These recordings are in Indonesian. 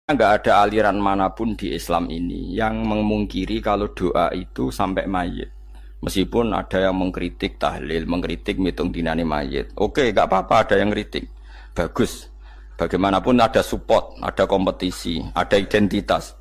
Nggak ada aliran manapun di Islam ini yang memungkiri kalau doa itu sampai mayit. Meskipun ada yang mengkritik tahlil, mengkritik mitung dinani mayit. Oke, nggak apa-apa ada yang kritik. Bagus. Bagaimanapun ada support, ada kompetisi, ada identitas.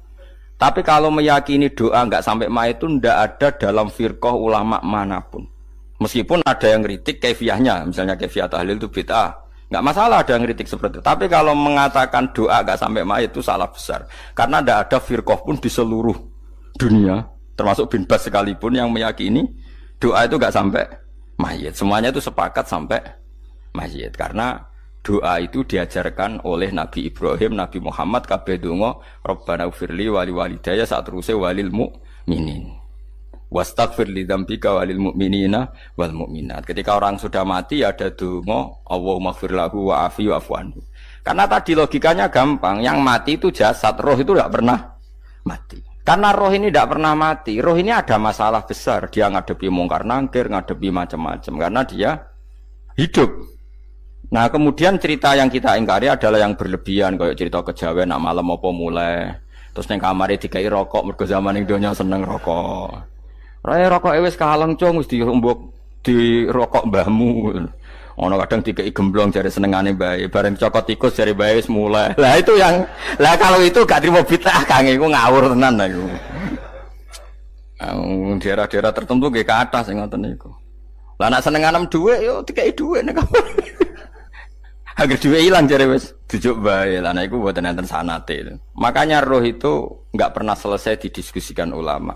Tapi kalau meyakini doa nggak sampai mayit itu nggak ada dalam firqah ulama manapun. Meskipun ada yang kritik kaifiahnya, misalnya kaifiah tahlil itu bid'ah. Nggak masalah ada yang kritik seperti itu. Tapi kalau mengatakan doa nggak sampai mayit itu salah besar. Karena tidak ada firqah pun di seluruh dunia, termasuk bin Baz sekalipun yang meyakini doa itu nggak sampai mayit. Semuanya itu sepakat sampai mayit. Karena doa itu diajarkan oleh Nabi Ibrahim, Nabi Muhammad, kabeh donga Rabbana ufirli wali walidayya saat terusé walil mu'minin. Wastaghfir li dzambika walil mu'minina wal mu'minat. Ketika orang sudah mati ada donga Allahumma ighfir lahu wa afi wa'fu anhu. Karena tadi logikanya gampang, yang mati itu jasad, roh itu tidak pernah mati. Karena roh ini tidak pernah mati, roh ini ada masalah besar, dia ngadepi mungkar nangkir, ngadepi macam-macam karena dia hidup. Nah, kemudian cerita yang kita ingkari adalah yang berlebihan, kayak cerita kejawen nak malam apa mulai, terus neng kamare dikai rokok mergo zaman ning donya seneng rokok. Raya rokok wis kaleng cung wis dirombok di rokok mbahmu. Ono kadang dikei gemblong jare senengane bae, bareng cokot tikus jare bae wis mulai. Lah itu yang kalau itu gak trimo bid'ah Kang, iku ngawur tenan iku. Daerah-daerah tertentu nggih ke atas sing ngoten niku. Lah nek senenganem dhuwit yo dikei dhuwit nek. Agar dhuwit ilang jare wis dijuk bae. Lah nek iku mboten enten sanate. Makanya roh itu enggak pernah selesai didiskusikan ulama.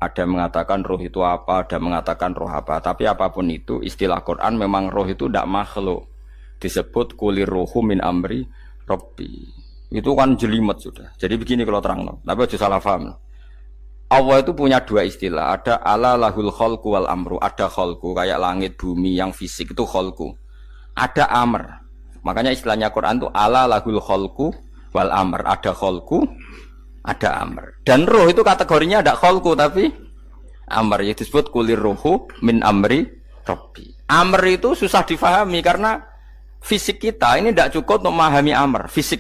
Ada mengatakan roh itu apa, ada mengatakan roh apa. Tapi apapun itu, istilah Quran memang roh itu tidak makhluk. Disebut kulir rohu min amri Rabbi. Itu kan jelimet sudah. Jadi begini kalau terang. Tapi aja salah paham. Allah itu punya dua istilah. Ada ala lahul kholku wal amru. Ada kholku, kayak langit, bumi yang fisik itu kholku. Ada amr. Makanya istilahnya Quran itu ala lahul kholku wal amr. Ada kholku, ada amr. Dan roh itu kategorinya ada kholku tapi amr, itu disebut kulir rohu min amri Rabbi. Amr itu susah difahami karena fisik kita ini tidak cukup untuk memahami amr fisik.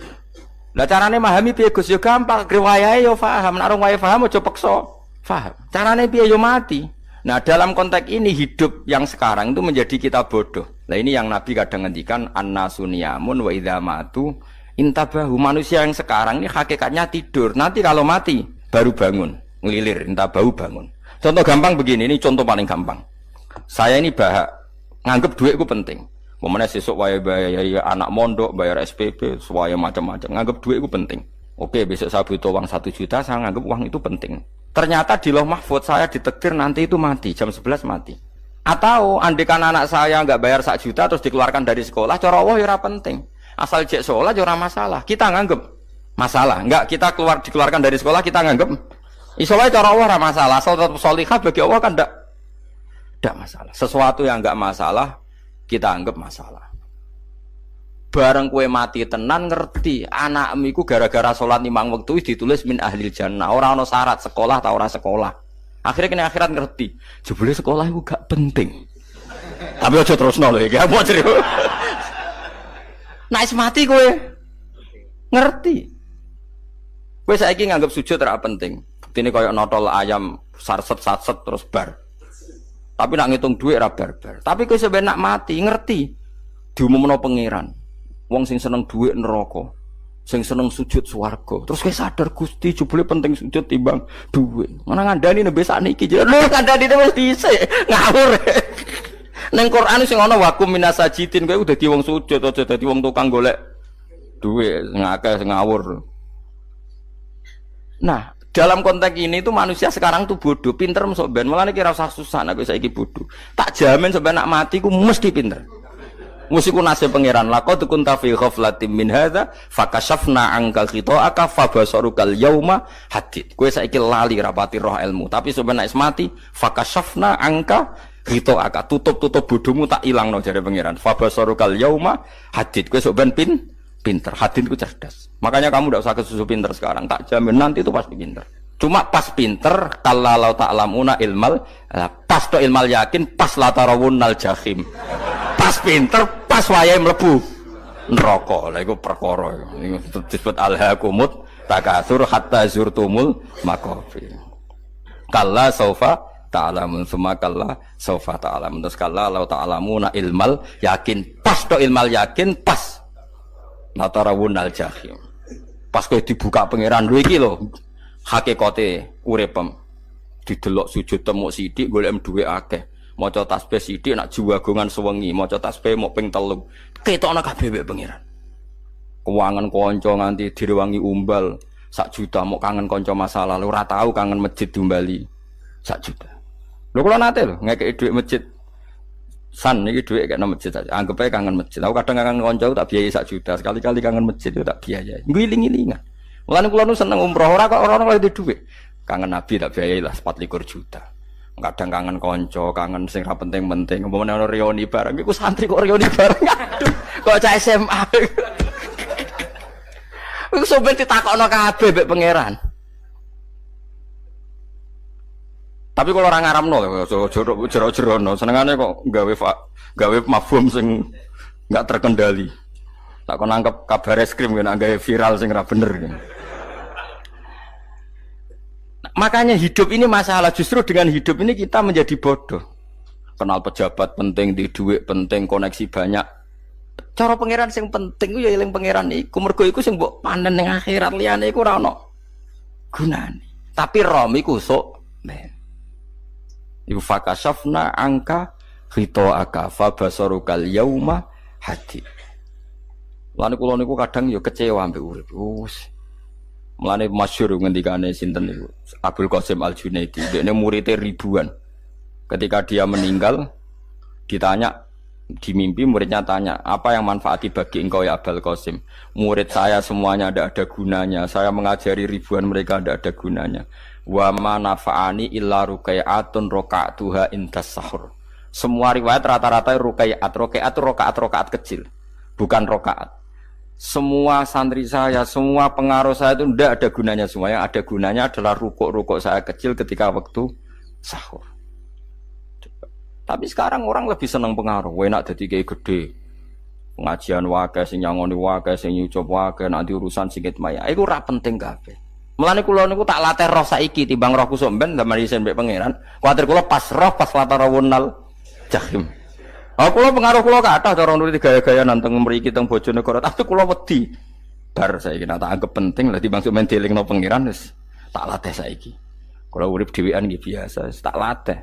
Lah carane memahami piye Gus? Ya gampang, riwayahe yo paham, nek ora paham aja peksa paham. Carane piye yo mati. Nah, dalam konteks ini hidup yang sekarang itu menjadi kita bodoh. Nah, ini yang Nabi kadang ngendikan annasuniyamun wa idza matu intabahu. Manusia yang sekarang ini hakikatnya tidur. Nanti kalau mati baru bangun, ngelilir, intabahu bangun. Contoh gampang begini, ini contoh paling gampang. Saya ini nganggep duitku penting. Momennya sesuk bayar anak mondok, bayar SPP, semuanya macam-macam. Nganggep duitku penting. Oke, besok saya butuh uang 1 juta, saya nganggep uang itu penting. Ternyata di Lauh Mahfudz saya ditakdir nanti itu mati, jam 11 mati. Atau andikan anak saya nggak bayar 1 juta terus dikeluarkan dari sekolah, cara Allah ya ora penting. Asal cek sholat ora masalah. Kita nganggep masalah. Enggak, kita dikeluarkan dari sekolah kita nganggep isolasi cara Allah ora masalah. Asal tetap sholihah bagi Allah kan enggak masalah. Sesuatu yang enggak masalah kita anggap masalah. Bareng kue mati tenan ngerti anakmu iku gara-gara sholat 5 waktu ditulis min ahlil jannah. Ora ono syarat sekolah ta ora sekolah. Akhirnya kena akhirat ngerti. Jebule sekolah iku gak penting. Tapi aja terusno lho iki. Apa cerita? Nek mati kowe ngerti. Kowe saiki nganggep sujud ora penting. Buktine koyo notol ayam sarset-sarset terus bar. Tapi nak ngitung dhuwit ora bar-bar. Tapi kowe sampe nak mati ngerti diumumno pangeran. Wong sing seneng dhuwit neraka, sing seneng sujud swarga. Terus kowe sadar Gusti jebule penting sujud timbang dhuwit. Mana ngandani nembe sakniki. Lho kandhani wis dhisik. Ngawur. Neng Quran sing ana wakum minasajidin kowe udah dadi wong sujud aja dadi wong tukang golek duit ngakeh ngawur. Nah, dalam konteks ini itu manusia sekarang tuh bodoh, pinter mosok ben. Mulane kira usah susah nek saiki bodoh. Tak jamin sampe nak mati ku mesti pinter. Mesti ku nasib pangeran. Laqad kunta fi ghaflatin min hadza fakashafna anka khita'aka fabasarukal yauma hadid. Kowe saiki lali rapati roh ilmu, tapi sampe nek mati fakashafna anka Rito akak tutup bodohmu tak ilang no jare pangeran. Fabasarukal yauma hadid. Kowe sok ben pinter. Hadid ku cerdas. Makanya kamu ndak usah kesusu pinter sekarang. Tak jamin nanti itu pasti pinter. Cuma pas pinter kalau ta'lamuna ilmal, pas to ilmal yakin, pas la tarawunnal jahim. Pas pinter, pas wayahe mlebu neraka. Lha iku perkara iku disebut alhaqumut takatsur hatta zurtumul maqabir. Kalla saufa ta'lamun summa kalla saufa ta'lamun. Terus kalla law ta'lamuna ilmal yakin. Pas to ilmal yakin pas. Natarawunal jahim. Pas kowe dibuka pangeran lho iki lho. Hakikate uripem. Didelok sujud temuk sithik golek dhuwit akeh. Maca tasbih sithik nak juwagongan sewengi, maca tasbih mok ping 3. Ketokno kabeh wek pangeran. Keuangan kanca nganti direwangi umbal 1 juta mok kangen kanca masa lalu ora tau kangen masjid diumbali 1 juta. Lho kula nate lho ngekeki dhuwit masjid. San iki dhuwit kek nang masjid saja. Anggap ae kangen masjid. Aku kadang kangen kanca tak biayai 1 juta, sekali-kali kangen masjid itu tak biayai. Ngiling-ngilingan. Mulane kula nu seneng umroh ora kok ora ono dhuwit. Kangen Nabi tak biayai lah 24 juta. Kadang kangen konco, kangen sing ra penting-penting. Umpamane ono reuni bareng iku santri kok reuni bareng. Aduh, kok cah SMA. Iku sampe ditakokno kabeh mbek pangeran. Tapi kalau orang ngaramno jero-jerono, senengane kok gawe mafhum sing enggak terkendali. Tak kon nangkep kabar eskrim kena gawe viral sing ra bener. Makanya hidup ini masalah, justru dengan hidup ini kita menjadi bodoh. Kenal pejabat penting, di duit penting, koneksi banyak. Cara pangeran sing penting ya eling pangeran iku, mergo iku sing mbok panen ning akhirat, liyane iku ora ono gunane. Tapi rom iku sok men. Iku fakasafna angka khitoaka fa basarukal yauma hadid. Lan kula niku kadang ya kecewa mbek urip. Mulane masyhur ngendikane sinten niku Abdul Qasim Al-Junaidi, dekne muridé ribuan. Ketika dia meninggal ditanya di mimpi, muridnya tanya, "Apa yang manfaati bagi engkau ya Abdul Qasim?" "Murid saya semuanya tidak ada gunanya. Saya mengajari ribuan mereka tidak ada gunanya. Wa ma nafa'ani illa ruqai'atun raqa'tuha indas sahur." Semua riwayat rata-rata rakaat kecil, bukan rakaat. Semua santri saya, semua pengaruh saya itu tidak ada gunanya semua. Yang ada gunanya adalah rukuk-rukuk saya kecil ketika waktu sahur. Tapi sekarang orang lebih senang pengaruh. Enak jadi kayak gede. Pengajian wakai, sing nyangoni wakai, sing nyucup wakai, nanti urusan sikit maya. Itu ora penting kabeh. Mulane kula niku tak latih roh saiki timbang roh kusuk ben zaman isen mbek pangeran. Kuwatir kula pas roh pas latarawunal jahim. Kula pengaruh kula kathah cara nuruti gaya-gaya nanteng mriki teng Bojonegoro, tapi kula wedi. Bar saiki tak anggap penting lah timbang men dielingno pangeran wis tak latih saiki. Kula urip dhewean nggih biasa, wis tak latih.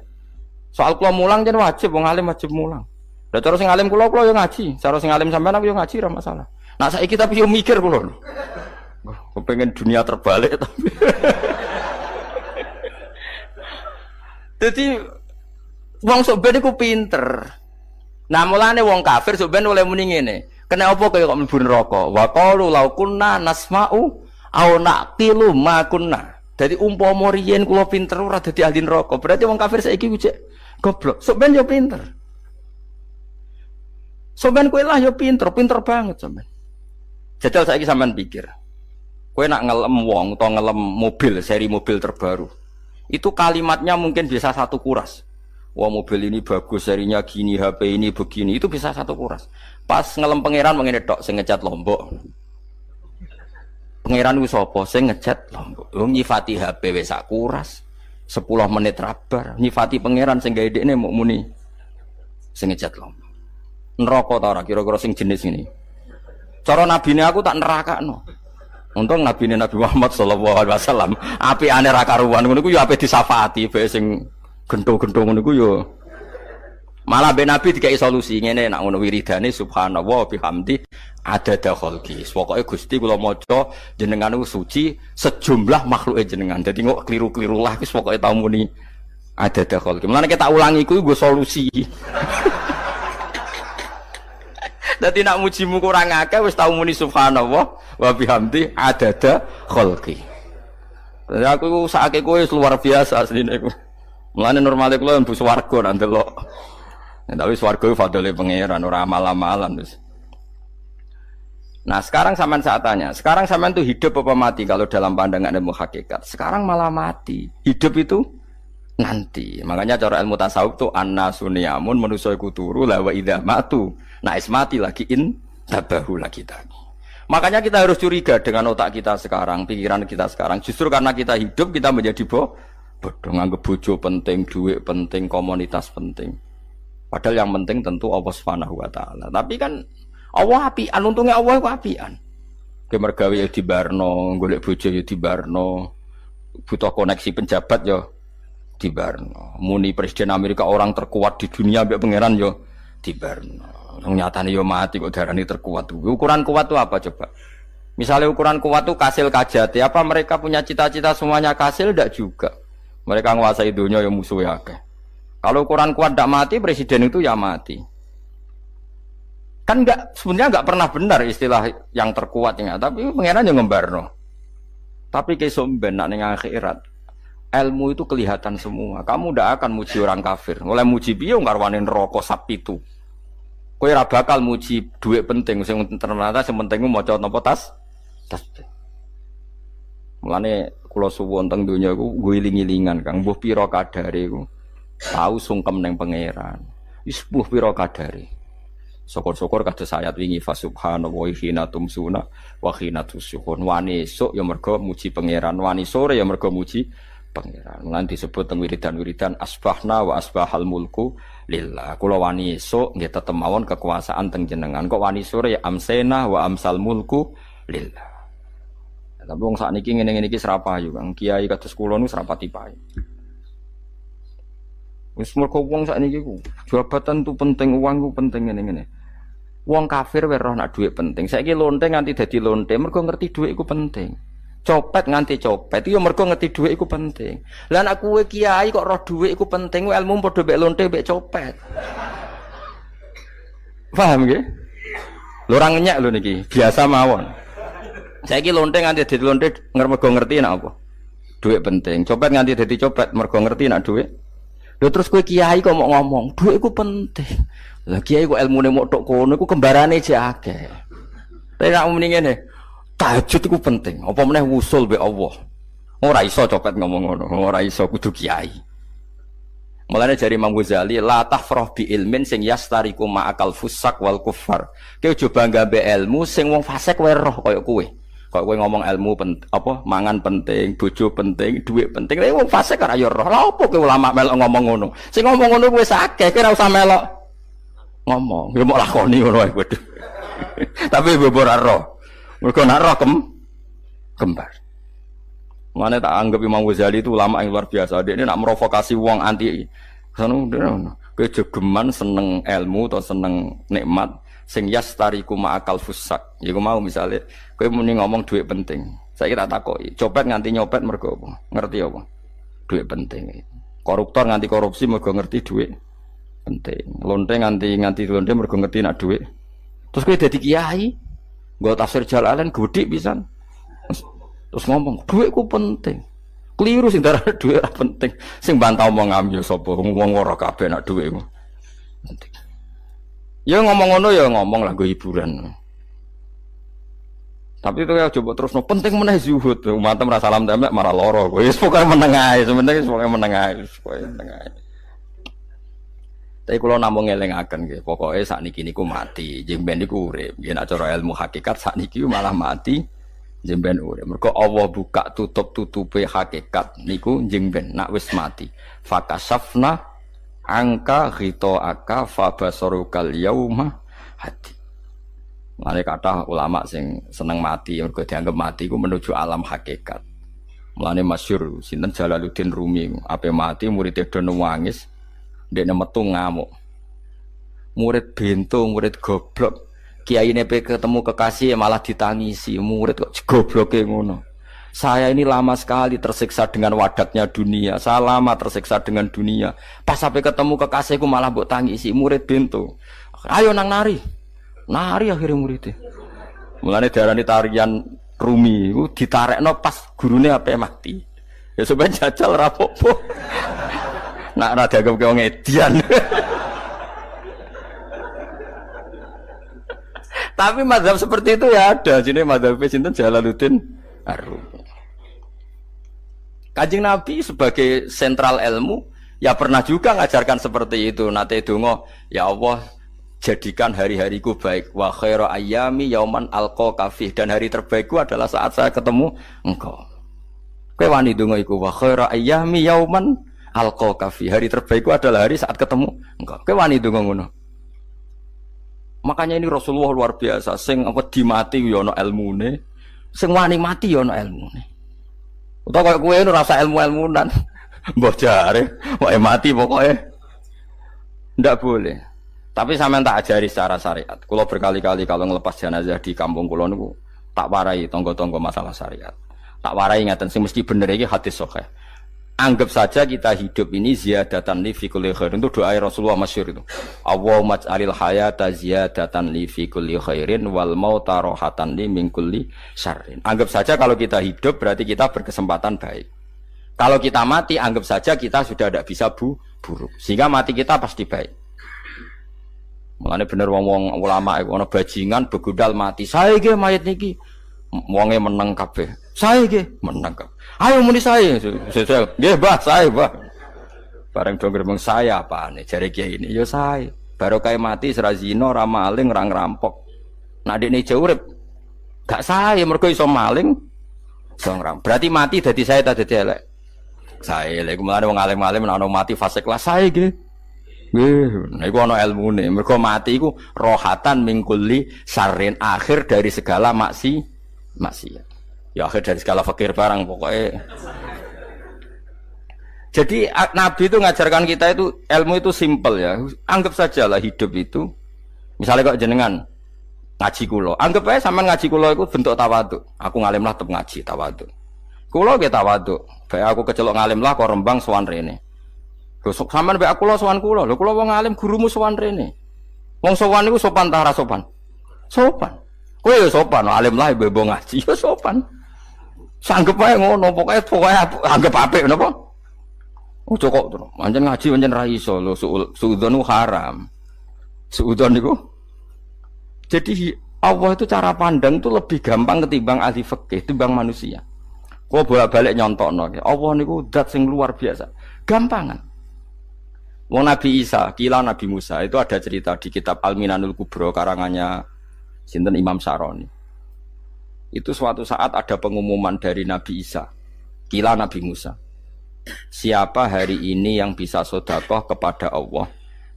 Soal kula mulang jen wajib, wong alim wajib mulang. Lah cara sing alim kula yo ngaji, cara sing alim sampean aku yo ngaji ora masalah. Nah saiki tapi yo mikir kula. Kepengen dunia terbalik tapi. Jadi wong sok ben iku pinter. Nah mulane wong kafir sok ben oleh muni ngene. Kena apa kaya kok mlebu neraka? Wa qalu law kunna nasma'u aw naqilu ma kunna. Dadi umpama riyen kula pinter ora dadi ahli neraka. Berarti wong kafir saiki ku cek goblok. Sok ben yo pinter. Sok ben kowe lah yo pinter banget sampean. Jajal saiki sampean pikir. Kowe nak ngelem wong utawa ngelem mobil, seri mobil terbaru. Itu kalimatnya mungkin bisa 1 kuras. Wah mobil ini bagus, serinya gini, HP ini begini, itu bisa 1 kuras. Pas ngelem pangeran mengene tok sing ngecat Lombok. Pangeran ku sapa sing ngecat Lombok? Wong nyifati HP wis sak kuras. 10 menit rabar, nyifati pangeran sing gawe dekne muk muni sing ngecat Lombok. Neraka ta ora kira-kira sing jenis ini. Cara nabine aku tak nerakakno. Untung nabine Nabi Muhammad sallallahu alaihi wasallam apikane ra karuan ngono ku yo ape disafaati bae sing gento-gento ngono ku yo. Malah ben Nabi dikai solusi ngene nek ngono wiridane subhanallah bihamdi adada khalqi. Pokoke Gusti kula maca jenengan niku suci sejumlah makhluke jenengan. Dadi kok kliru-kliru lah wis pokoke tau muni adada khalqi. Mulane tak ulangi kuwi nggo solusi. Dadi nak mujimu kurang akeh wis tau muni subhanallah wa bihamdi adada khalqi. Dadi aku sakake kowe luar biasa asline iku. Mulane normale kula mlebu swarga nak ndelok. Tapi swarga iku fadhole pangeran ora amal-amalan wis. Nah, sekarang sampean saat tanya, sekarang sampean tuh hidup apa mati kalau dalam pandangan ilmu hakikat? Sekarang malah mati. Hidup itu nanti. Makanya cara ilmu tasawuf tuh annasu niyamun manusa iku turu la wa idza matu. Nah, is mati lagi Tabahulah kita. Makanya kita harus curiga dengan otak kita sekarang, pikiran kita sekarang. Justru karena kita hidup kita menjadi bodoh, nganggep bojo penting, duit penting, komunitas penting. Padahal yang penting tentu Allah Subhanahu wa taala. Tapi kan Allah apian, untungnya Allah ku apian. Ge mergawe ya dibarno, golek bojo ya dibarno. Butuh koneksi penjabat ya dibarno. Muni presiden Amerika orang terkuat di dunia mbek pangeran ya dibarno. Nyatane yo mati kok darani terkuat. Ukuran kuat itu apa coba? Misalnya ukuran kuat itu kasil kajati, apa mereka punya cita-cita semuanya kasil? Tidak juga. Mereka menguasai dunia yang musuh ya. Kalau ukuran kuat tidak mati, presiden itu ya mati. Kan enggak, sebenarnya enggak pernah benar istilah yang terkuatnya, tapi pangeran yang ngembarno. Tapi kesomben nak ning akhirat, ilmu itu kelihatan semua. Kamu tidak akan muji orang kafir. Mulai muji piye ngarwane neraka sapi itu. Kowe ora bakal muji duit penting sing ternyata sing penting maca napa tas. Mulane kula suwun teng donya iku ngiling-ilingan Kang mbuh pira kadare iku tau sungkem ning pangeran. Wis mbuh pira kadare. Syukur-syukur kados ayat wingi fa subhanallahi hina tumsuna wa hina tusyukun. Wani esuk ya mergo muji pangeran, wani sore ya mergo muji pangeran. Mulane disebut teng wiridan-wiridan asbahna wa asbahal mulku lillah. Kula wani esuk nggih tetep mawon kekuasaan teng jenengan. Kok wani sore ya amsena wa amsal mulku lillah. Tapi wong sakniki ngene-ngene iki serapayu Kang. Kiai kados kula niku serapati payu. Wis mergo wong sakniki ku jabatan tu penting, uang ku penting ngene-ngene. Wong kafir wae roh nak dhuwit penting. Saiki lonte nganti dadi lonte mergo ngerti dhuwit iku penting. Copet nganti copet itu ya mergo ngerti dhuwit iku penting. Lah nek kowe kiai kok roh dhuwit iku penting, ilmu padha mek lonte mek copet. Paham nggih? Lho ora ngenyek lho niki, biasa mawon. Saiki lonte nganti dadi lonte mergo ngerti nek apa? Dhuwit penting. Copet nganti dadi copet mergo ngerti nek dhuwit. Lho terus kowe kiai kok mau ngomong, dhuwit iku penting. Lah kiai kok ilmune mok tok kono iku kembarane jek akeh. Tapi nek muni ngene, tahajud itu penting. Apa meneh wusul be Allah. Ora iso copet ngomong ngono, ora iso kudu kiai. Mulane jari Imam Ghazali, la tafrah bi ilmin sing yastariku ma'akal fusak wal kufar. Kowe aja bangga be ilmu sing wong fasik wae roh kaya kowe. Kok kowe ngomong ilmu apa mangan penting, bojo penting, duit penting. Lah wong fasik ora ya roh. Lah opo kowe ulama melok ngomong ngono? Sing ngomong ngono kowe akeh, kowe ora usah melok ngomong. Ya mok lakoni ngono wae bodho. Tapi bobor roh. Mereka nak roh kembar. Mana tak anggap Imam Ghazali itu ulama yang luar biasa. Dia ini nak merovokasi uang anti. Kejegeman seneng ilmu atau seneng nikmat. Sing yastariku ma'akal fusak. Ya aku mau misalnya. Kau muni ngomong duit penting. Saya kira takoi. Copet nganti nyopet mergo apa? Ngerti apa? Duit penting. Koruptor nganti korupsi mergo ngerti duit penting. Lonte nganti lonte mergo ngerti nak duit. Terus kau jadi kiai. Gak tafsir Jalalain gede pisan. Terus ngomong, duitku penting. Keliru sing darane duit ora penting. Sing bantah omong amyo sapa wong ora kabeh nak duitmu. Penting. Ya ngomong ngono ya ngomong lah go hiburan. Tapi itu ya coba terus no penting meneh zuhud. Umat merasa salam templek marah loro. Wis pokoke meneng ae, sementing pokoke meneng ae, pokoke meneng ae. Tapi kalau namung ngelingaken nggih, pokoke sakniki niku mati, jemben niku urip. Yen nek cara ilmu hakikat sakniki malah mati, jemben urip. Mergo Allah buka tutup-tutupe hakikat niku jemben nak wis mati. Fakasafna angka ghitaaka fabasarukal yauma hadi. Mane kathah ulama sing seneng mati mergo dianggap mati iku menuju alam hakikat. Mulane masyhur sinten Jalaluddin Rumi, ape mati murid-e do nangis. Dekne metu ngamuk. Murid bento, murid goblok. Kiai ini ketemu kekasih malah ditangisi. Murid kok gobloke ngono. Saya ini lama sekali tersiksa dengan wadaknya dunia. Saya lama tersiksa dengan dunia. Pas sampai ketemu kekasihku malah mbok tangisi. Murid bento. Ayo nang nari. Nari akhirnya muridnya. Mulane diarani tarian Rumi. Ditarekno pas gurune ape mati. Ya sebenarnya jajal rapopo. Nak ora dianggap kaya wong edian. Tapi mazhab seperti itu ya ada. Jenenge mazhab sinten Jalaluddin Ar-Rumi. Kanjeng Nabi sebagai sentral ilmu ya pernah juga ngajarkan seperti itu. Nate donga, ya Allah, jadikan hari-hariku baik. Wa khairu ayyami yauman alqaka fih, dan hari terbaikku adalah saat saya ketemu engkau. Kowe wani donga iku wa khairu ayyami yauman alqaka fih. Hari terbaikku adalah hari saat ketemu engkau. Kowe wani donga ngono. Makanya ini Rasulullah luar biasa, sing apa dimati ya ana ilmune, sing wani mati ya ana ilmune. Utawa koyo kowe ora rasa ilmu-ilmunan. Mbah jare, wae mati pokoknya. Ndak boleh. Tapi sampean tak ajari secara syariat. Kula berkali-kali kalau ngelepas jenazah di kampung kula niku tak warai tangga-tangga masalah syariat. Tak warai ngaten sing mesti bener iki hadis sahih. Anggap saja kita hidup ini ziyadatan li fi kulli khairin, itu doa Rasulullah masyhur itu. Allahumma ij'alil hayata ziyadatan li fi kulli khairin wal mauta rahatan li min kulli syarrin. Anggap saja kalau kita hidup berarti kita berkesempatan baik. Kalau kita mati anggap saja kita sudah tidak bisa buruk. Sehingga mati kita pasti baik. Makanya bener wong ulama iku ana bajingan begudal mati. Saya ge mayit niki. Wonge meneng kabeh. Saya ge meneng kabeh. Ayo muni saya. Nggih, Mbah, saya, Mbah. Bareng dong gremeng saya apane? Jare kiai ini ya saya. Barokah mati ora zina, ora maling, ora ngerampok. Nek dekne jauh urip gak saya mergo iso maling, iso ngerampok. Berarti mati dadi saya ta dadi elek. Saya lek mulane wong alim-alim nek ana mati fase kelas saya nggih. Nggih, nek ana ilmune. Mergo mati iku rohatan mingkuli syarrin, akhir dari segala maksiat. Ya akhir dari segala fakir barang pokoknya. Jadi Nabi itu ngajarkan kita itu ilmu itu simpel ya. Anggap saja lah hidup itu. Misalnya kok jenengan ngaji kulo, anggap aja sampean ngaji kulo itu bentuk tawaduk. Aku ngalim lah tetep ngaji tawaduk. Kulo ge tawaduk. Bae aku kecelok ngalim lah kok Rembang sowan rene. Lho sampean bae aku lo sowan kulo. Lho kulo wong ngalim gurumu sowan rene. Wong sowan niku sopan ta ora sopan? Sopan. Kowe ya sopan, alim lah bebo ngaji ya sopan. Sanggep ae ngono, pokoknya anggap apik napa? Ojo kok terus. Pancen ngaji pancen ra iso lho, suudzon haram. Suudzon niku. Jadi Allah itu cara pandang itu lebih gampang ketimbang ahli fikih, ketimbang manusia. Kok bolak-balik nyontokno. Allah niku zat sing luar biasa. Gampangan. Wong Nabi Isa, kila Nabi Musa itu ada cerita di kitab Al-Minanul Kubro karangannya sinten Imam Saroni. Itu suatu saat ada pengumuman dari Nabi Isa, kila Nabi Musa. Siapa hari ini yang bisa sedekah kepada Allah,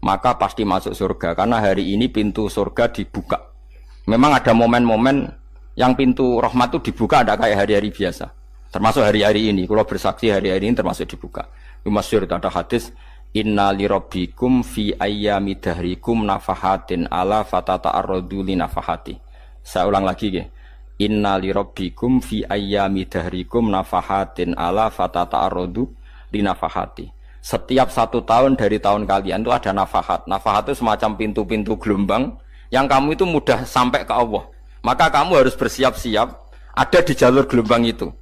maka pasti masuk surga. Karena hari ini pintu surga dibuka. Memang ada momen-momen yang pintu rahmat itu dibuka, ada kayak hari-hari biasa. Termasuk hari-hari ini. Kalau bersaksi hari-hari ini termasuk dibuka. Masyhur ada hadis, Inna li rabbikum fi ayyami dahrikum nafahatin ala fatata'arradu li nafahati. Saya ulang lagi ya. Inna li rabbikum fi ayyami dahrikum nafahatin ala fatata'arradu li nafahati. Setiap 1 tahun dari tahun kalian itu ada nafahat. Nafahat itu semacam pintu-pintu gelombang yang kamu itu mudah sampai ke Allah. Maka kamu harus bersiap-siap ada di jalur gelombang itu.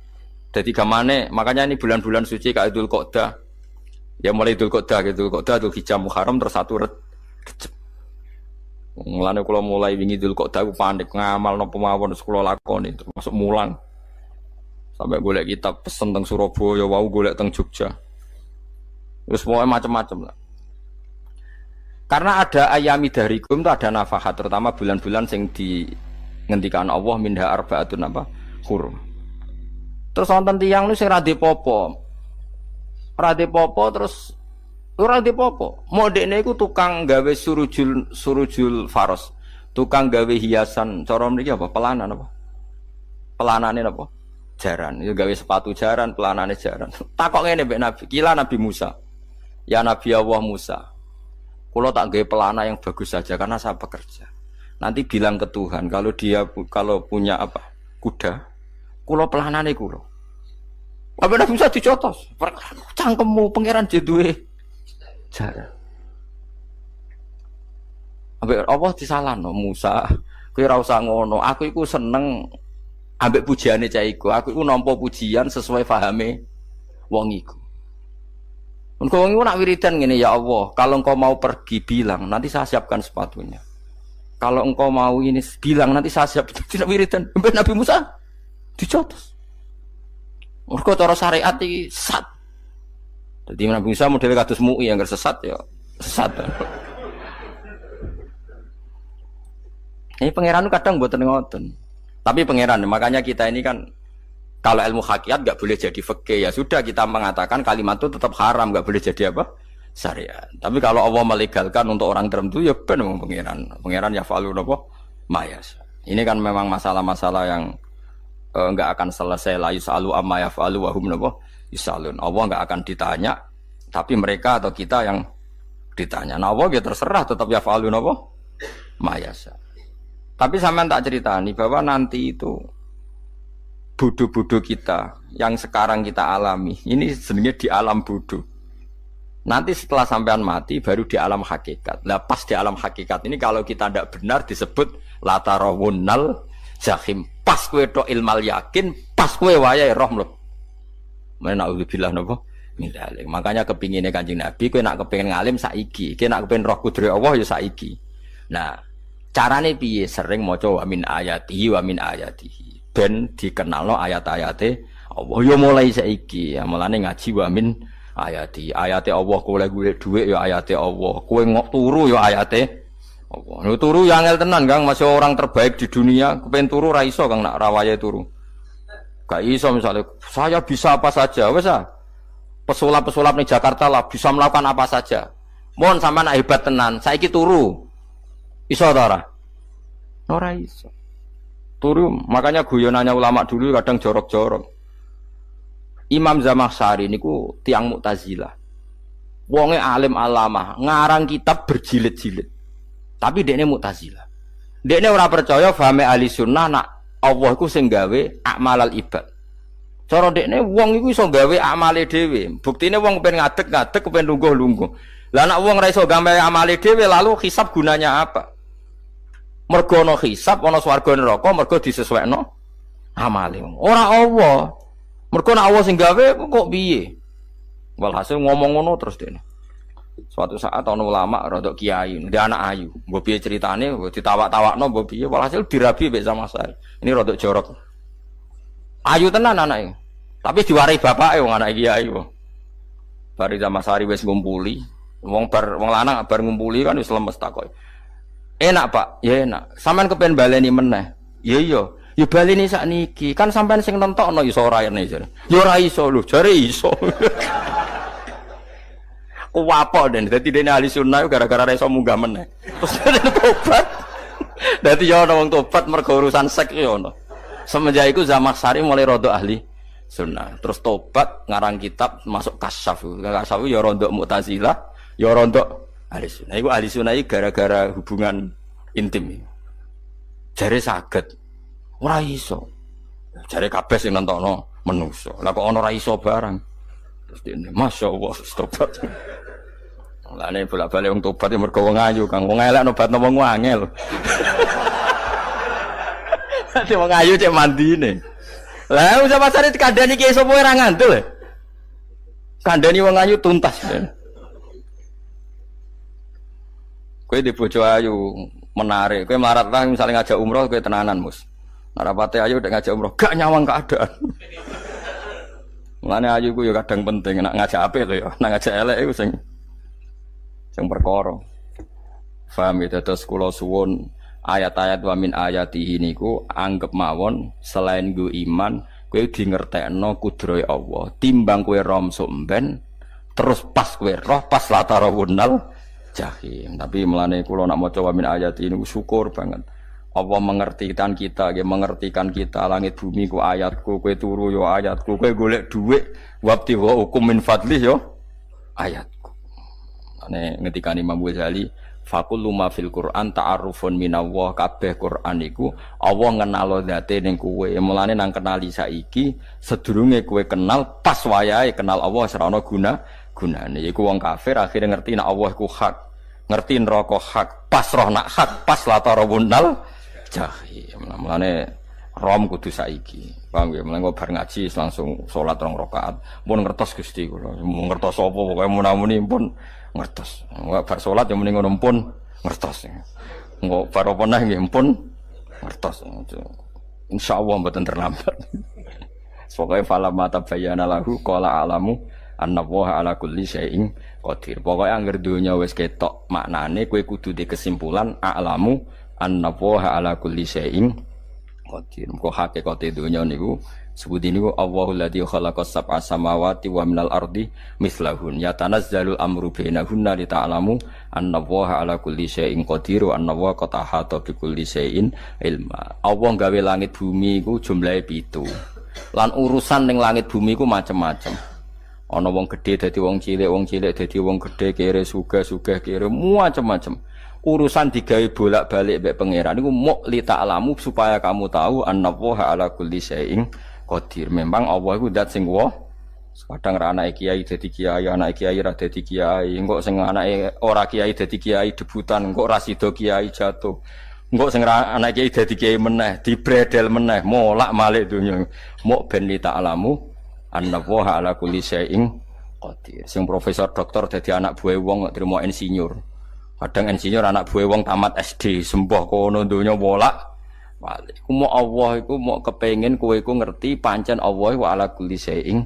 Jadi gamane, makanya ini bulan-bulan suci kayak Dzul Qa'dah. Ya mulai Dzul Qa'dah, Dzul Hijjah Muharram terus 1 Rejab. Mulane kula mulai wingi Dzul Qa'dah aku panik ngamal napa mawon terus kula lakoni termasuk mulang. Sampai golek kitab pesen teng Surabaya, wau golek teng Jogja. Terus pokoknya macam-macam lah. Karena ada ayami dahrikum itu ada nafahat, terutama bulan-bulan sing di ngendikan Allah minha arbaatun apa? Hurum. Terus wonten tiyang niku sing ra dipopo. Ra dipopo terus ora dipopo. Modekne iku tukang gawe surujul faros. Tukang gawe hiasan, cara mriki apa? Pelanan apa? Pelanane apa? Jaran. Itu gawe sepatu jaran, pelanane jaran. Takok ngene mbek Nabi, kila Nabi Musa. Ya Nabi Allah Musa. Kulo tak gawe pelana yang bagus saja karena saya bekerja. Nanti bilang ke Tuhan kalau punya apa? Kuda. Kulo pelanane kulo. Apa Nabi Musa dicotos? Cangkemmu pangeran duwe jaran. Ambek Allah disalahno Musa, kowe ora usah ngono. Aku iku seneng ambek pujiane cah iku. Aku iku nampa pujian sesuai pahame wong iku. Engko wong iku nak wiridan ngene, ya Allah, kalau engkau mau pergi bilang, nanti saya siapkan sepatunya. Kalau engkau mau ini bilang, nanti saya siap. Tidak wiridan. Ambek Nabi Musa dicotos. Mergo cara syariat iki sesat. Jadi Nabi Musa model kados MUI yang sesat ya sesat. Ini pangeran kadang mboten ngoten. Tapi pangeran, makanya kita ini kan kalau ilmu hakikat nggak boleh jadi fikih, ya sudah kita mengatakan kalimat itu tetap haram, nggak boleh jadi apa? Syariat. Tapi kalau Allah melegalkan untuk orang tertentu, ya benar memang pangeran. Pangeran ya falu nopo mayas. Ini kan memang masalah-masalah yang nggak akan selesai. La yusalu amma yafalu wa hum nopo yusalun. Allah nggak akan ditanya, tapi mereka atau kita yang ditanya. Nah Allah ya terserah, tetap ya falu nopo mayas. Tapi sampean tak ceritani bahwa nanti itu bodoh-bodoh kita yang sekarang kita alami ini sebenarnya di alam bodoh. Nanti setelah sampean mati baru di alam hakikat. Lah pas di alam hakikat ini kalau kita tidak benar disebut latarawunnal jahim. Pas kowe tok ilmal yakin, pas kowe wayahe roh mleb. Men naudzubillah napa? Mindalik. Makanya kepingine Kanjeng Nabi kowe nak kepengin ngalim saiki, kowe nak kepengin roh kudrat Allah ya saiki. Nah, carane piye? Sering maca wa min ayatihi wa min ayatihi. Ben dikenalno ayat-ayate Allah ya mulai saiki. Ya mulane ngaji wa min ayati. Ayate Allah kowe golek dhuwit ya ayate Allah. Kowe ngok turu ya ayate Allah. Lho turu ya angel tenan Kang, masih orang terbaik di dunia, kepen turu ra iso Kang nak rawaye turu. Gak iso misalnya saya bisa apa saja wis ah. Pesulap-pesulap ning Jakarta lah bisa melakukan apa saja. Mohon sampean hebat tenan, saiki turu. Iso ta ora? Ora iso. Turu, makanya guyonannya ulama dulu kadang jorok-jorok. Imam Zamakhsyari niku tiang Mu'tazilah. Wonge alim alamah, ngarang kitab berjilid-jilid. Tapi dekne Mu'tazilah. Dekne ora percaya fahame ahli sunnah nak Allah iku sing gawe akmalal ibad. Cara dekne wong iku iso gawe amale dhewe. Buktine wong pengen ngadeg-ngadeg, pengen lungguh-lungguh. Lah nek wong ora iso gawe amale dhewe lalu hisab gunanya apa? Mergo ana hisab ana swarga neraka mergo disesuaikno amale. Ora Allah. Mergo nek Allah sing gawe kok piye? Walhasil ngomong ngono terus dene. Suatu saat ana ulama rodok kiai, dia anak ayu. Mbok piye ceritane, mbok ditawak-tawakno mbok piye walhasil dirabi mek Zamakhsyari. Ini rodok jorok. Ayu tenan anake. Tapi diwarai bapake wong anak kiai kok. Bar Zamakhsyari wis ngumpuli, wong lanang bar ngumpuli kan wis lemes takoki. Enak Pak, ya enak. Sampean kepen baleni meneh. Ya iya. Ya baleni sakniki. Kan sampean sing nentokno iso ora ene jare. Ya ora iso lho, jare iso. Kuwapok den. Dadi dene ahli sunnah gara-gara ora iso munggah meneh. Terus tobat. Dadi ya ana wong tobat mergo urusan seks ya ono. Semenjak iku Zamakhsyari mulai rodo ahli sunnah. Terus tobat ngarang kitab masuk kasyaf. Kasyaf ya rondo Mu'tazilah, ya rondo ahli sunnah. Iku ahli sunnah iki gara-gara hubungan intim. Jare saged. Ora iso. Jare kabeh sing nentokno menungso. Lah kok ana ora iso barang. Terus dene masyaallah tobat. Lane bolak-balik wong tobat ya mergo wong ayu Kang. Wong elek nobatno wong angel. Dadi wong ayu cek mandine. Lah usah pasare kandhani ki sapa ora ngandel. Kandhani wong ayu tuntas. Kowe di bojo ayu menarik. Kowe melarat lah misalnya ngajak umroh kowe tenanan mus. Narapate ayu udah ngajak umroh gak nyawang keadaan. Mulane ayu ku ya kadang penting nak ngajak apik to ya. Nak ngajak elek iku sing perkara. Paham ya terus kula suwun ayat-ayat wa min ayatihi niku anggap mawon selain go iman kowe di ngertekno kudrohe Allah. Timbang kowe romsuk mben terus pas kowe roh pas latarawunnal jahim. Tapi melane kula nak maca wa min ayatihi niku syukur banget. Allah mengertikan kita, dia mengertikan kita langit bumi ku ayatku, kowe turu yo ayatku, kowe golek dhuwit wabti wa hukum min fadlih yo ayatku. Ane ngetikane Imam Ghazali, faqullu ma fil Qur'an ta'arufun minallah, kabeh Qur'an iku Allah ngenalo zate ning kowe. Mulane nang kenali saiki sedurunge kowe kenal pas wayahe kenal Allah ora ana gunane. Iku wong kafir akhire ngerti nek Allah iku hak, ngerti neraka hak, pas roh nak hak, pas latarawunnal jahim. Mulane rom kudu saiki. Paham ya? Mulane bar ngaji langsung salat 2 rakaat. Mun ngertos Gusti kula. Mun ngertos apa pokoke munamuni pun ngertos. Enggak bar salat ya muni ngono pun ngertos. Engko bar apa neh nggih pun ngertos. Insyaallah mboten terlambat. Pokoke fala mata bayana lahu qala alamu annallaha ala kulli syai'in qadir. Pokoke anggere donya wis ketok maknane kowe kudu di kesimpulan alamu annallaha ala kulli syai'in qadir. Kok hakikate donya niku sebut niku Allahul ladzi khalaqas sab'a samawati wa minal ardi mislahun yatanazzalul amru bainahunna li ta'lamu annallaha ala kulli syai'in qadir wa annallaha qad ahata bi kulli syai'in ilma. Allah gawe langit bumi iku jumlahe 7. Lan urusan ning langit bumi iku macam-macam. Ana wong gedhe dadi wong cilik dadi wong gedhe, kere sugih kere macam-macam. Urusan digawe bolak-balik mbek pangeran niku muk li ta'lamu supaya kamu tahu annallaha ala kulli syai'in qadir. Memang Allah iku zat sing kadang ra anake kiai dadi kiai, anake kiai ra dadi kiai, engko sing anake ora kiai dadi kiai debutan, engko ra sida kiai jatuh. Engko sing anake kiai dadi kiai meneh, dibredel meneh, molak-malik donya. Muk ben li ta'lamu annallaha ala kulli syai'in qadir. Sing profesor doktor dadi anak buah wong kok trimo insinyur. Kadang insinyur anak buah wong tamat SD, sembah kono donya bolak balik. Ku mau Allah iku mau kepengin kowe iku ngerti pancen Allah wa ala kulli syai'in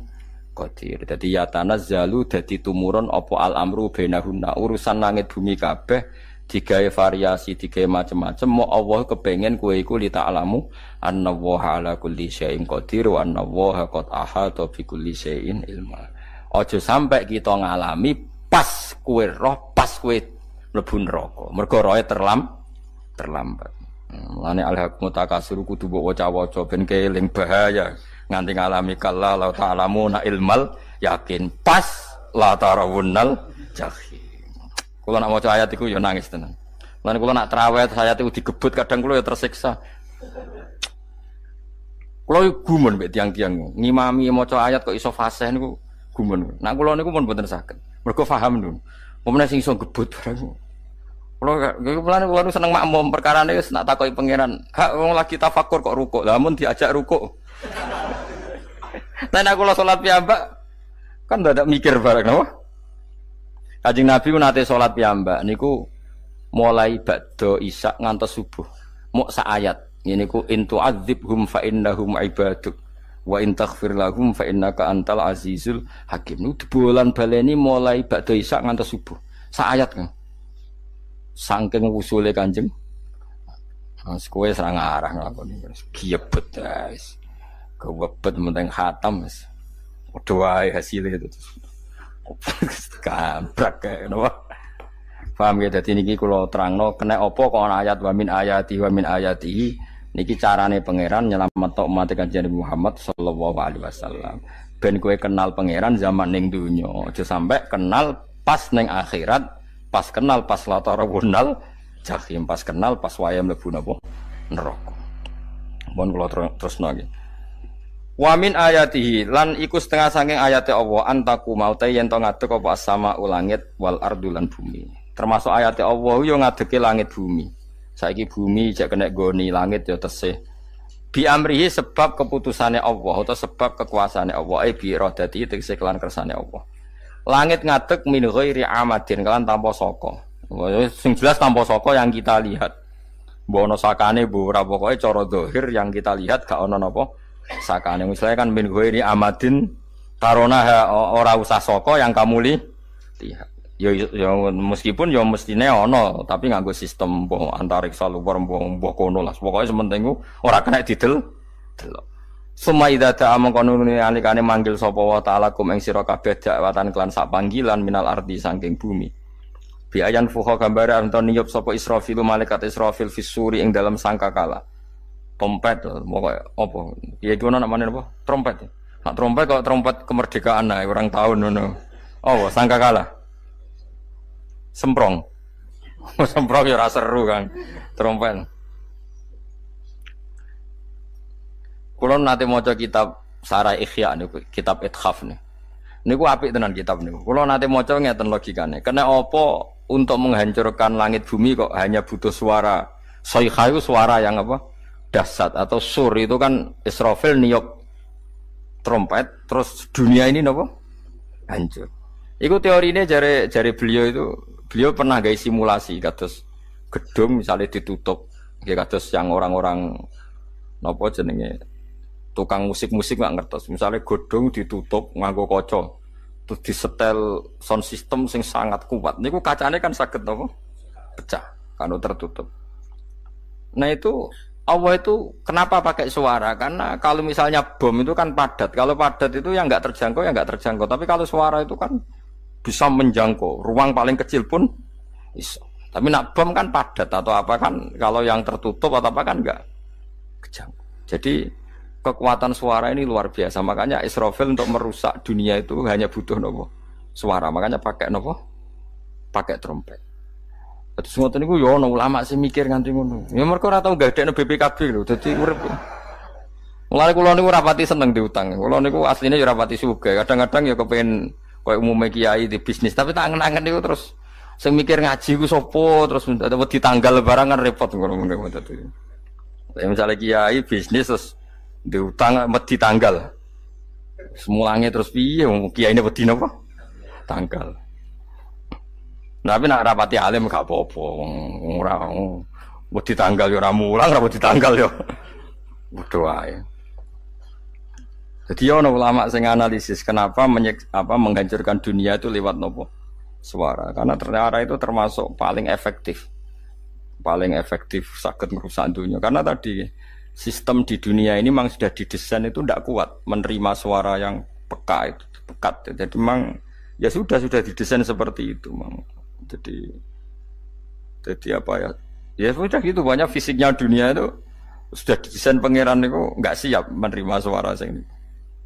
qadir. Dadi ya tanazzalu dadi tumurun apa al amru bainahunna. Urusan langit bumi kabeh digawe variasi, digawe macam-macam. Mau Allah kepengin kowe iku li ta'lamu annallaha ala kulli syai'in qadir wa annallaha qad ahata bi kulli syai'in ilma. Aja sampai kita ngalami pas kowe roh, pas kowe mlebu neraka. Mergo roe terlambat. Mulane al-haqmu takasur kudu mbok waca-waca ben keling bahaya nganti ngalami kalla la ta'lamuna ilmal yakin pas la tarawunnal jahim. Kula nak maca ayat iku ya nangis tenan. Lan kula nak traweh ayat iku digebut kadang kula ya tersiksa. Kula gumun mbek tiang-tiang ngimami maca ayat kok iso fasih niku gumun. Nak kula niku pun mboten saged. Mergo paham lho. Pemene sing iso gebut barang. Kula seneng makmum perkarane wis nak takoki pangeran. Hak wong lagi tafakur kok rukuk. Lah mun diajak rukuk. Nek kula salat piyambak kan ndak mikir bareng napa? Kanjeng Nabi nate salat piyambak niku mulai ba'da isya ngantos subuh. Muk sak ayat. Ngene niku in tu'adzibhum fa innahum ibaduk wa in taghfir lahum fa innaka antal azizul hakim. Niku dibolan baleni mulai ba'da isya ngantos subuh. Sak ayat kan. Saking usule Kanjeng. Mas kowe serang arah nglakoni giyebet guys. Kewebet menteng khatam wis. Padha wae hasile itu. Kabrak kae napa. Paham ya dadi niki kula terangno kena apa kok ana ayat wa min ayati niki carane pangeran nyelametno umat Kanjeng Muhammad sallallahu alaihi wasallam. Ben kowe kenal pangeran zaman ning donya, aja sampe kenal pas ning akhirat. Pas kenal pas latarawunal jahim, pas kenal pas waya mlebu napa neraka. Mohon kula terusno nggih. Wa min ayatihi lan iku setengah saking ayate Allah antaku maute yen to ngadeg apa as-sama langit wal ardu lan bumi. Termasuk ayate Allah yo ngadege langit bumi. Saiki bumi jek kena goni langit yo tesih. Bi amrihi sebab keputusane Allah atau sebab kekuasaane Allah bi iradati tegese kelan kersane Allah. Langit ngadeg min ghairi amadin kelan tanpa saka. Sing jelas tanpa saka yang kita lihat. Mbok ana sakane mbok ora pokoke cara zahir yang kita lihat gak ana napa sakane. Misalnya kan min ghairi amadin tarona ora usah saka yang kamu lihat. Ya meskipun ya mestine ana tapi nganggo sistem mbok antariksa luar mbok kono lah. Pokoke sementing ora kena didel delok. Suma idza ta'a mangkonune alikane manggil sapa wa ta'ala kum ing sira kabeh dakwatan kelan sak panggilan minal ardi saking bumi. Bi ayan fuha gambare anton niyup sapa Israfil malaikat Israfil fisuri ing dalam sangkakala. Trompet pokoke apa? Ya iku ana namane apa? Trompet. Nak trompet kok trompet kemerdekaan ae orang tahun ngono. Oh, sangkakala. Semprong. Semprong ya ora seru kan. Trompet. Kulo nate maca kitab Sarah Ikhya niku, kitab Ithaf niku. Niku apik tenan kitab niku. Kulo nate maca ngeten logikane. Kena apa untuk menghancurkan langit bumi kok hanya butuh suara sayha itu suara yang apa? Dahsyat atau sur itu kan Israfil niup trompet terus dunia ini napa? Hancur. Iku teorine jare beliau pernah gawe simulasi kados gedung misalnya ditutup nggih kados yang orang-orang napa jenenge tukang musik-musik nggak ngertos. Misalnya godong ditutup nganggo kaca, terus disetel sound system sing sangat kuat. Niku kacane kan saged napa? Pecah kalau tertutup. Nah itu Allah itu kenapa pakai suara? Karena kalau misalnya bom itu kan padat. Kalau padat itu yang nggak terjangkau ya nggak terjangkau. Tapi kalau suara itu kan bisa menjangkau. Ruang paling kecil pun bisa. Tapi nak bom kan padat atau apa kan? Kalau yang tertutup atau apa kan nggak kejangkau. Jadi kekuatan suara ini luar biasa. Makanya Israfil untuk merusak dunia itu hanya butuh nopo suara. Makanya pakai nopo, pakai trompet. Terus ngoten niku yo ana ulama sing mikir nganti ngono. Ya mergo ora tau gadekno BPKB lho. Dadi urip. Mulane kula niku ora pati seneng diutang. Kula niku asline yo ora pati sugih. Kadang-kadang ya kepengin koyo umume kiai di bisnis, tapi tak angen-angen niku terus sing mikir ngaji ku sapa, terus wedi tanggal barang kan repot ngono-ngono dadi. Ya misalnya kiai bisnis terus diutang wedi tanggal. Semulange terus piye wong kiai ini wedi napa? Tanggal. Tapi nak rapati alim gak apa-apa, ora wedi tanggal yo ora mulang, ora wedi tanggal yo bodho wae. Jadi ana ulama sing analisis kenapa menghancurkan dunia itu lewat nopo? Suara. Karena ternyata itu termasuk paling efektif. Paling efektif sakit merusak dunia. Karena tadi sistem di dunia ini memang sudah didesain itu tidak kuat menerima suara yang peka itu, pekat. Jadi memang ya sudah didesain seperti itu, memang. Jadi apa ya? Ya sudah gitu, banyak fisiknya dunia itu sudah didesain pangeran itu nggak siap menerima suara sing.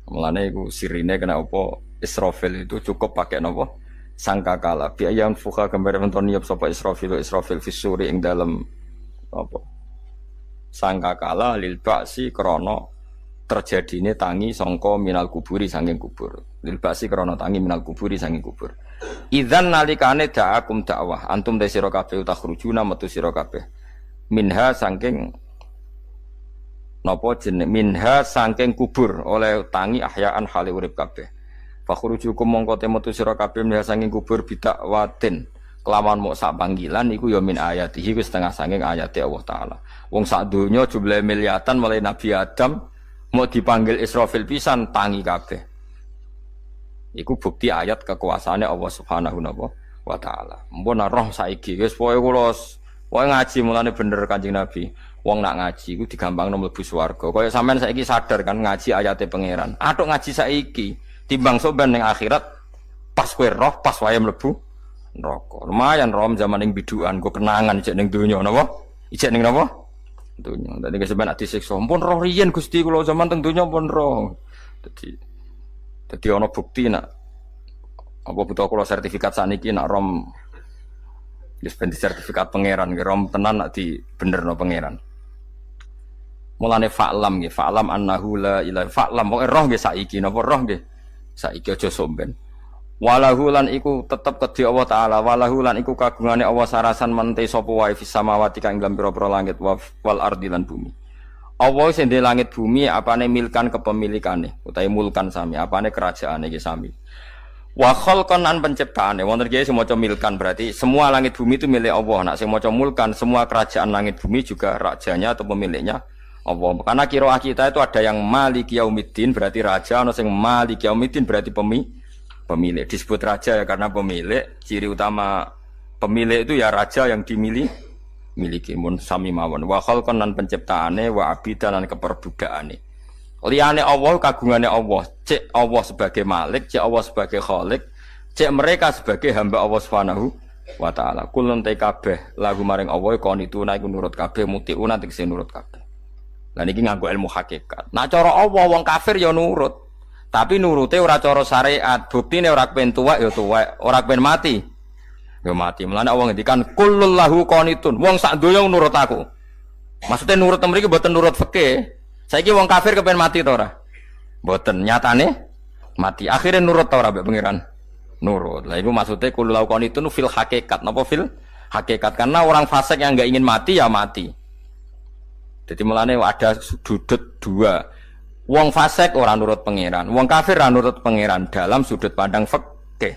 Mulane iku sirine kena apa Israfil itu cukup pakai napa sangkakala. Biayan fuka gambar menton niap sapa Israfil fisuri ing dalam apa sangkakala lil ba'si krana terjadine tangi sangka minal kuburi saking kubur. Lil ba'si krana tangi minal kuburi saking kubur. Idzan nalikane da'akum dakwah antum de sira kabeh takhrujuna metu sira kabeh minha saking napa jeneng minha saking kubur oleh tangi ahyaan hale urip kabeh fakhrujukum mongko metu sira kabeh minha saking kubur bidakwatin kelawan mok sak panggilan iku ya min ayatihi wis setengah saking ayate Allah taala wong sak donya jumlah miliatan mulai Nabi Adam mau dipanggil Israfil pisan tangi kabeh. Iku bukti ayat kekuasaane Allah Subhanahu wa taala. Mpun roh saiki wis pokoke kula ngaji mulane bener Kanjeng Nabi. Wong nak ngaji iku digampangno mlebu swarga. Kaya sampean saiki sadar kan ngaji ayate pangeran. Atuk ngaji saiki timbang soban ning akhirat pas kowe roh pas wae mlebu neraka. Lumayan rom zaman ning bidukan go kenangan ijek ning donya napa? Ijek ning napa? Donya. Dadi sampean ati siksa. Mpun roh riyen Gusti kula zaman teng donya pun roh. Jadi ana bukti nak apa butuh kula sertifikat saniki nak rom wis ben sertifikat pangeran rom tenan nak di benerno pangeran. Mulane fa'lam nggih, fa'lam annahu la ilaha fa'lam pokoke roh nggih saiki napa roh nggih. Saiki aja somben. Walahu lan iku tetep kedhi Allah taala, walahu lan iku kagungane Allah sarasan mente sapa wae fis samawati kang ing pira-pira langit wal ardi lan bumi. Allah sing ndek langit bumi apane milkan kepemilikane utawi mulkan sami apane kerajaane iki sami. Wa khalqan an penciptaane wonten iki sing maca milkan berarti semua langit bumi itu milik Allah. Nek sing maca mulkan semua kerajaan langit bumi juga rajanya atau pemiliknya Allah. Karena qiraah kita itu ada yang Maliki Yaumiddin berarti raja, ana sing Maliki Yaumiddin berarti pemilik. Disebut raja ya karena pemilik, ciri utama pemilik itu ya raja yang miliki mun sami mawon wa khalqan lan penciptaane wa abidan lan keperbudakane liyane Allah kagungane Allah cek Allah sebagai malik cek Allah sebagai khalik cek mereka sebagai hamba Allah Subhanahu wa taala kulun te kabeh lagu maring Allah konituna iku nurut kabeh mutiuna tegese nurut kabeh lan iki nganggo ilmu hakikat nah cara Allah wong kafir ya nurut tapi nurute ora cara syariat buktine ora kepen tuwek ya tuwek ora kepen mati ya mati. Mulane Allah ngendikan kullul lahu qanitun. Wong sak donya nurut aku. Maksudnya nurut mriki mboten nurut fikih. Saiki wong kafir kepen mati to ora? Mboten, nyatane mati. Akhirnya nurut to ora mbek pangeran? Nurut. Lah iku maksudnya kullul lahu qanitun fil hakikat. Napa fil hakikat? Karena orang fasik yang enggak ingin mati ya mati. Jadi mulane ada sudut dua. Wong fasik ora nurut pangeran, wong kafir ora nurut pangeran dalam sudut pandang fikih.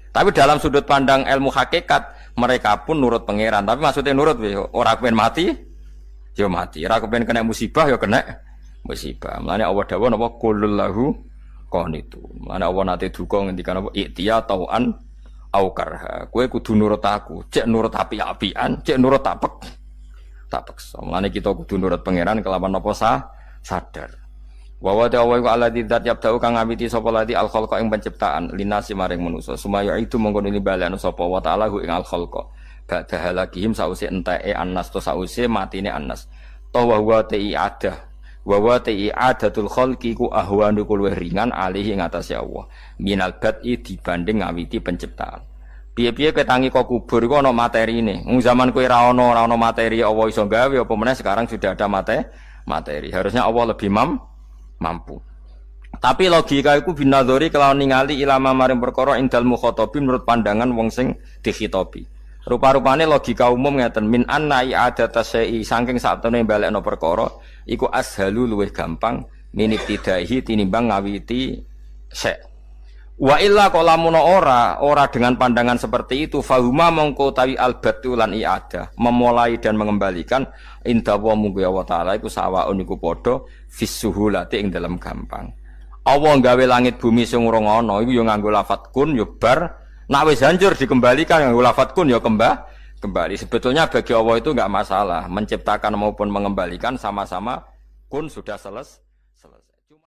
Tapi dalam sudut pandang ilmu hakikat mereka pun nurut pangeran. Tapi maksudnya nurut orang kepen mati, ya mati. Orang kepen kena musibah, ya kena musibah. Mulanya Allah dawuh napa qulul lahu qanitu. Mulanya Allah nate duka ngendikan napa i'tiya tau'an au karha. Kowe kudu nurut aku. Cek nurut api-apian, cek nurut apek. tak peksa. Mulane kita kudu nurut pangeran kelawan apa sadar. Wa wa ta'ala wa alladzi dzat yabda'u kang ngawiti sapa lati al khalqa ing penciptaan linasi maring manusa sumaya itu mongko nibalane sapa wa ta'ala ing al khalqa ba'da halakihim sause enteke annas to sause matine annas to wa wa ta'i adah wa wa ta'i adatul khalqi ku ahwanu luwih ringan alih ing atase Allah minal bad'i dibanding ngawiti penciptaan piye-piye ketangi kok kubur iku ana materine wong zaman kowe ra ana materi Allah iso gawe apa meneh sekarang sudah ada materi harusnya Allah lebih mampu. Tapi logika iku binadzori kelawan ningali ilama maring perkara indal mukhatabin menurut pandangan wong sing dikhitobi. Rupa-rupane logika umum ngeten min anna i'adata syai'i saking satune balekno perkara iku ashalu luwih gampang minibtidaihi tinimbang ngawiti syai'. Wa illa kok lamun ora dengan pandangan seperti itu fahuma mongko tawi albatu lan i'adah memulai dan mengembalikan inda wa munggu Allah taala iku sawaun iku padha fisuhulati ing dalam gampang. Allah gawe langit bumi sing urung ana iku ya nganggo lafat kun ya bar nek wis hancur dikembalikan nganggo lafat kun ya kembali. Sebetulnya bagi Allah itu enggak masalah menciptakan maupun mengembalikan sama-sama kun sudah selesai.